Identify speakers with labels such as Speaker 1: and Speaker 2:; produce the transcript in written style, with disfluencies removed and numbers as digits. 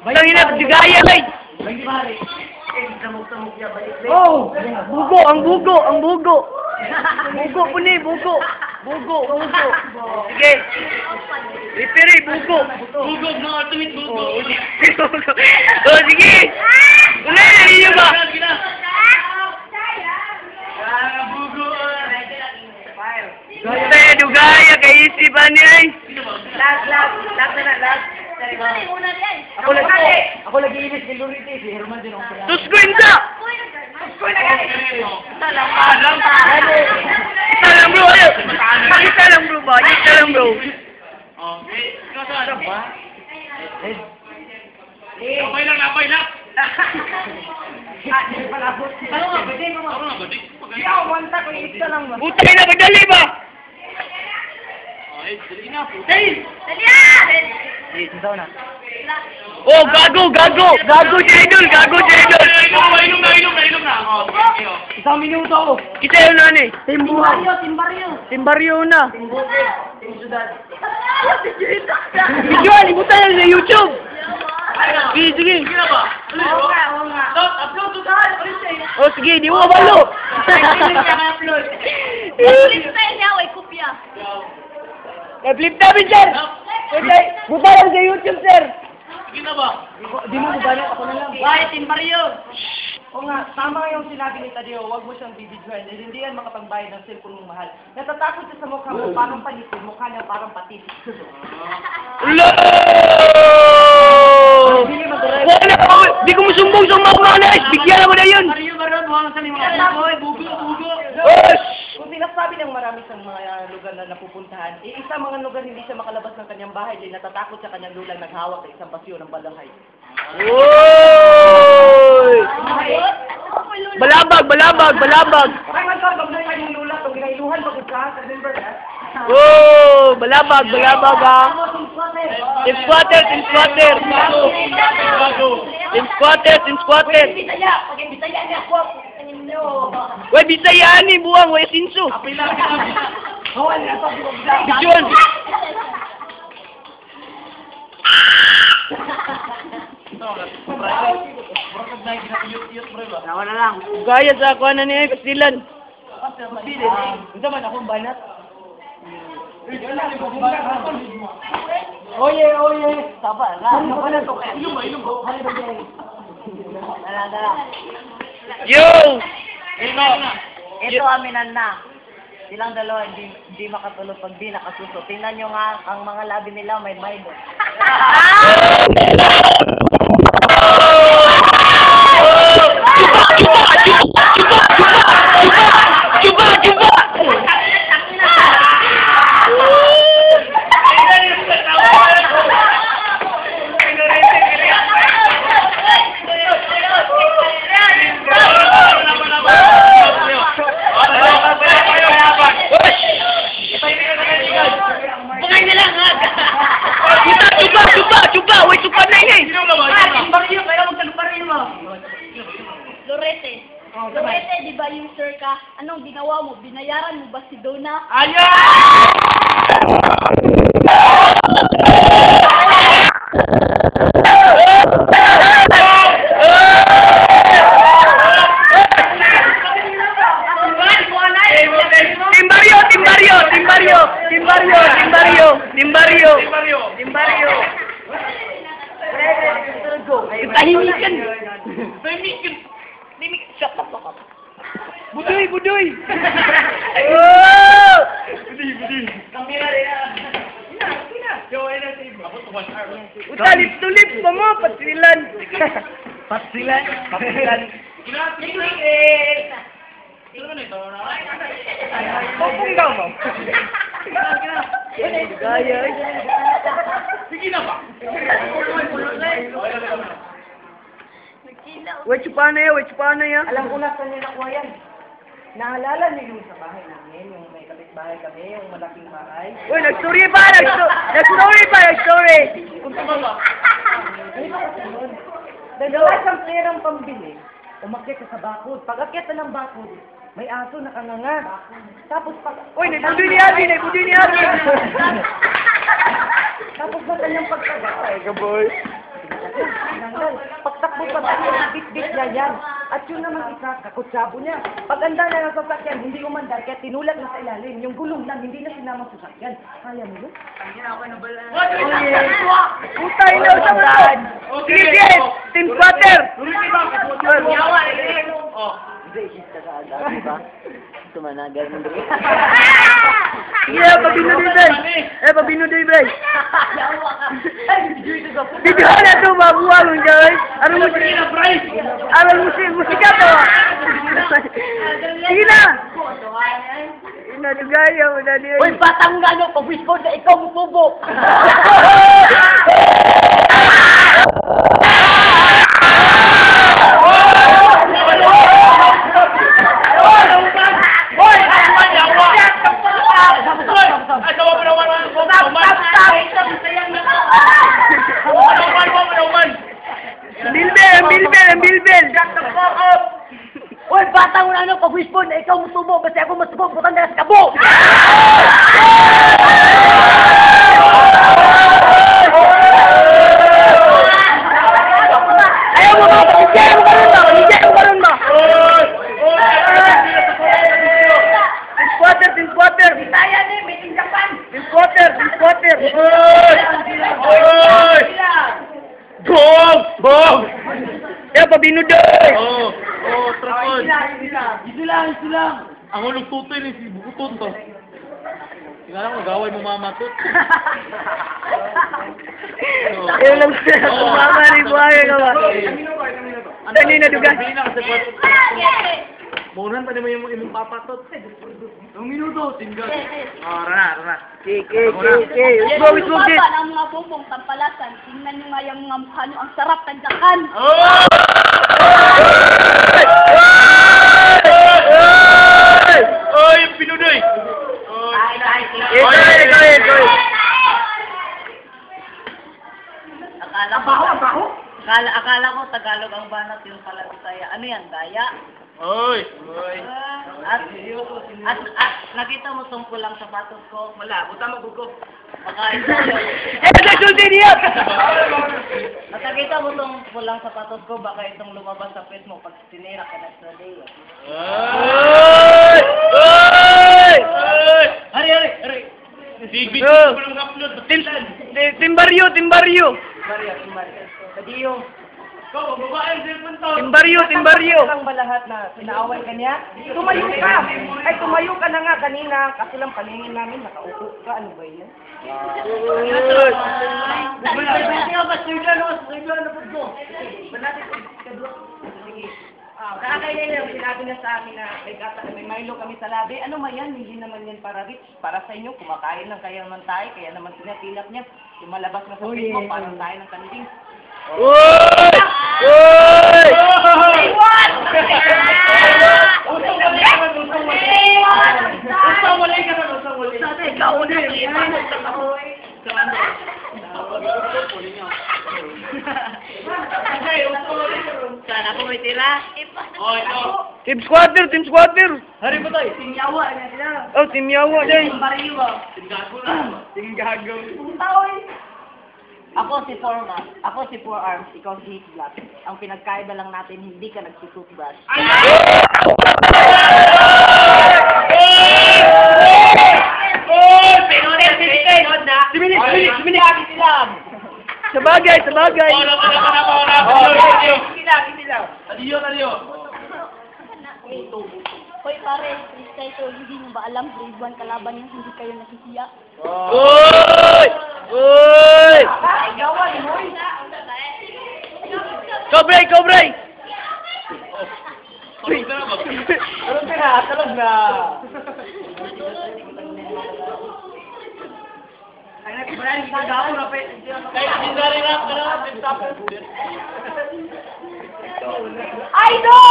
Speaker 1: Tangina, digaya, guys! Oh! Bugo, ang bugo, ang bugo! Bugo po ni, bugo! Bugo, bugo! Sige! Ripiri, bugo!
Speaker 2: Bugo, no, ultimate bugo!
Speaker 1: Oh, sige! Wala, iyo ba?
Speaker 2: Bugo!
Speaker 1: Tayo, dugaya, kaisipan niya eh!
Speaker 3: Last na. Ako lagi ibig kay Luriti, si Herman din ang kaya.
Speaker 1: Tuskwinta!
Speaker 3: Isa lang
Speaker 1: bro, ayo! Isa lang bro ba? Isa lang bro.
Speaker 2: Okay, kasama ba?
Speaker 3: Eh,
Speaker 2: Napay lang!
Speaker 3: hindi pala ako. Ano nga, pwede mo
Speaker 2: Ano nga ba?
Speaker 3: Hindi ako wanta kung isa lang ba?
Speaker 1: Putay na, madali ba?
Speaker 2: Ay, dali na po.
Speaker 3: Ikaw na.
Speaker 1: Oh, gago! Gago si Idol!
Speaker 2: Ilong na! Oh, thank you.
Speaker 3: Isang minuto.
Speaker 1: Kita yun na ni.
Speaker 3: Timbaryo.
Speaker 1: Timbaryo na.
Speaker 3: Timbuke. Timsudad.
Speaker 1: Videoan, ibutan na sa YouTube. Sige, sige.
Speaker 2: Sige na ba?
Speaker 3: Oo nga.
Speaker 2: Upload to tayo!
Speaker 1: Oh, sige, di mo mabalo.
Speaker 3: Upload.
Speaker 1: Flip namin, sir. Butan lang sa YouTube, sir.
Speaker 2: Sige na ba?
Speaker 3: Di mo bubalik ako na lang.
Speaker 2: Bakit, Timbaryo?
Speaker 3: Oo nga, tama yung sinabi ni Tadeo, huwag mo siyang bibidyoan. Hindi yan makapagbayad ng cellphone mong mahal. Natatakot siya sa mukha mo, parang panitin. Mukha niya parang patis.
Speaker 1: Ulo!
Speaker 3: Hindi mag-drive.
Speaker 1: Wala ako! Di ko musumbong sa mga manas! Bigyan mo na yun!
Speaker 2: Timbaryo, baron, buwang sa mga bugo!
Speaker 1: Oh!
Speaker 3: Kung sinasabi ng marami sa mga lugar na napupuntahan, isa mga lugar hindi siya makalabas ng kanyang bahay dahil natatakot sa kanyang lulang naghawak sa isang basyo ng balahay.
Speaker 1: Oy! Balabag!
Speaker 3: Parang nagkabag na kanyang lula kung ginailuhan pag ka, remember that?
Speaker 1: Oh! Balabag ha! Team squatter!
Speaker 3: Bisaya niya ako.
Speaker 1: Wey, Bisayaan ni buwang! Wey, Sinso!
Speaker 3: Hawan na ito,
Speaker 1: Bijuan!
Speaker 3: Nawa na lang.
Speaker 1: Gaya sa akuan na niya, Kastilan!
Speaker 3: Ito man akong banat. Oye. Tapa, na to. Ilong ko. Dala.
Speaker 1: Yo!
Speaker 3: Ito aminan na. Silang dalawa hindi makatulog pag di nakasuso. Tingnan nyo nga, ang mga labi nila may Bible.
Speaker 1: Chupa! Chupa! Wey, chupa na yun eh!
Speaker 4: Lorete, di ba yung sir ka? Anong ginawa mo? Binayaran mo ba si Donna?
Speaker 1: Timbaryo! Tahimikan! Shut up! Budoy! Oh! Lip pa mo! Patsilan! Popong daw mo! Gaya!
Speaker 2: Sige na ba?
Speaker 1: Wey, chupa na yan!
Speaker 3: Alam ko na saan niya nakuha yan. Naalala niyo yung sa bahay namin, yung may kapitbahay kami, yung malaking bahay.
Speaker 1: Uy, nag-story pa!
Speaker 3: Dalawa siyang perang pambili, umakyat siya sa bakod. Pag-akyat na ng bakod, may aso nakanganga. Tapos pag...
Speaker 1: Uy, nagbudoy ni Abi!
Speaker 3: Tapos sa kanyang pagtaga,
Speaker 1: Ay, kaboy!
Speaker 3: Tinanggal. Pagtakbo pa tayo, bit-bit niya yan. At yun naman isa, kakutsabo niya. Paganda na ng sasakyan, hindi umandar, kaya tinulat na sa ilalim. Yung gulong lang, hindi na sinama sa sasakyan. Kaya mo yun?
Speaker 1: Puta, ilaw sa mga. Sige, Team Squatter.
Speaker 5: Tumanagal mo rin.
Speaker 1: Sige, pabino di, Bray. Pabino di, Bray. Video na ito, mabuha mo dyan. Ano musika to? Sige na. Inadugaya mo na niya.
Speaker 5: Uy, batang gano, pag-whisper na ikaw mo tubo.
Speaker 1: Bilbel.
Speaker 5: Uy, batang ano, pag-whisper na ikaw mo tubo. Kasi ako matubog, butang na sa kabo.
Speaker 1: Ayaw mo ba? Nijay mo karoon ba? Team Squatter.
Speaker 5: Bisaya ni, may tingkapan.
Speaker 1: Team Squatter. Bong! Pabino doy!
Speaker 2: Trakon.
Speaker 5: Ito lang.
Speaker 2: Ang ulong tutoy ni si Bukuton to. Tingnan mo, gaway mo mamatot.
Speaker 1: Ayaw lang sila. Kumama ni buhaya ka ba? Kanina duga.
Speaker 2: Maunan pa naman yung imong papatot. 2 minuto, tinggal. Rana.
Speaker 1: Okay. Let's go, Jit.
Speaker 4: Ang mga bumbong tampalasan, tingnan nyo nga yung mga mukha nyo, ang sarap tagdakan.
Speaker 2: Oy, pinunoy!
Speaker 1: Ikaw.
Speaker 5: Akala ko Tagalog ang banat yung pala Bisaya. Ano yan, Daya?
Speaker 2: Oy!
Speaker 5: At nakita mo tong pulang sapatos ko? Wala, buta mo gugo. Baka ito yun.
Speaker 1: Nagsulti niya!
Speaker 5: Nakita mo tong pulang sapatos ko, baka itong lumabas sa face mo pag tinira ka na sa day. Hari!
Speaker 2: Big ko lang upload.
Speaker 1: Team Barrio.
Speaker 5: Maria. Kasi yung
Speaker 2: Go, babae, cellphone to.
Speaker 1: Team Barrio.
Speaker 3: Ang ba lahat na pinaaway ka niya? Tumayo ka! Ay, tumayo ka na nga kanina. Kasi lang paningin namin, nakaupo ka. Ano ba yan? Kakailan lang, sinabi na sa amin na may Milo kami sa labi. Ano man yan? Hindi naman yan para rich. Para sa inyo, kumakain lang kaya naman tayo. Kaya naman sinatilap niya. Lumalabas na sa Facebook, parang tayo ng kanding.
Speaker 1: Uy!
Speaker 5: sana po may tira.
Speaker 2: Oh, ito.
Speaker 1: Team Squatter.
Speaker 2: Hari ba tayo?
Speaker 5: Tinyawa na sila.
Speaker 1: Oh, Team Yawa din.
Speaker 5: Bariwa.
Speaker 2: Tinggago.
Speaker 5: Ako si Four Arms, ikaw si Heat Black. Ang pinagkaiba lang natin, hindi ka nagsusutbrush.
Speaker 1: Sabagay.
Speaker 2: Adiyo.
Speaker 4: Hoy pare, freestyle to, hindi nyo ba alam, grade 1 kalaban yung hindi kayo nakisiya?
Speaker 1: Uy! Cobray!
Speaker 2: Tulog ka na ba?
Speaker 3: Talog na!
Speaker 2: Kahit hindi na rin rap ka na,
Speaker 3: Idol!